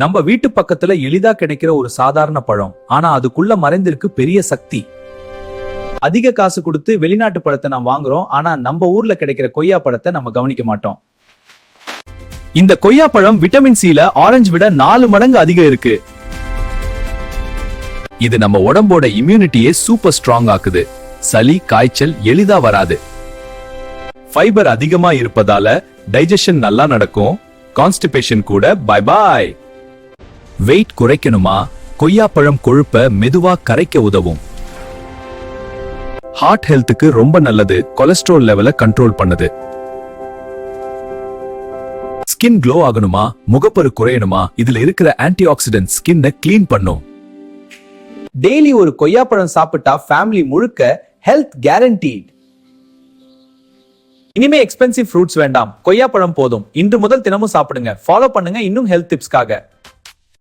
நம்ம வீட்டு பக்கத்துல எளிதா கிடைக்கிற ஒரு சாதாரண பழம், ஆனா அதுக்குள்ள மறைந்திருக்கு பெரிய சக்தி. அதிக காசு கொடுத்து வெளிநாட்டு பழத்தை நாம் வாங்குறோம், ஆனா நம்ம ஊர்ல கிடைக்கிற கொய்யா பழத்தை நம்ம கவனிக்க மாட்டோம். இந்த கொய்யா பழம் விட்டமின் சில ஆரஞ்சு விட 4 மடங்கு அதிகம் இருக்கு. இது நம்ம உடம்போட இம்யூனிட்டியை சூப்பர் ஸ்ட்ராங் ஆக்குது. சளி காய்ச்சல் எளிதா வராது. ஃபைபர் அதிகமா இருப்பதால டைஜஷன் நல்லா நடக்கும். கான்ஸ்டிபேஷன் கூட பை பாய். வெயிட் குறைக்கணுமா? கொய்யாப்பழம் கொழுப்ப மெதுவா கரைக்க உதவும். ஹார்ட் ஹெல்த்துக்கு ரொம்ப நல்லது. கொலஸ்ட்ரால் லெவலை கண்ட்ரோல் பண்ணுது. ஸ்கின் க்ளோ ஆகணுமா? முகப்பரு குறையணுமா? இதுல இருக்கிற ஆன்டி ஆக்சிடென்ட் ஸ்கின்னை கிளீன் பண்ணும். டெய்லி ஒரு கொய்யாப்பழம் சாப்பிட்டா ஃபேமிலி முழுக்க ஹெல்த் கேரண்டீட். இனிமே எக்ஸ்பென்சிவ் ஃப்ரூட்ஸ் வேண்டாம், கொய்யாப்பழம் போதும். இன்று முதல் தினமும் சாப்பிடுங்க. ஃபாலோ பண்ணுங்க இன்னும் ஹெல்த் டிப்ஸ்க்காக.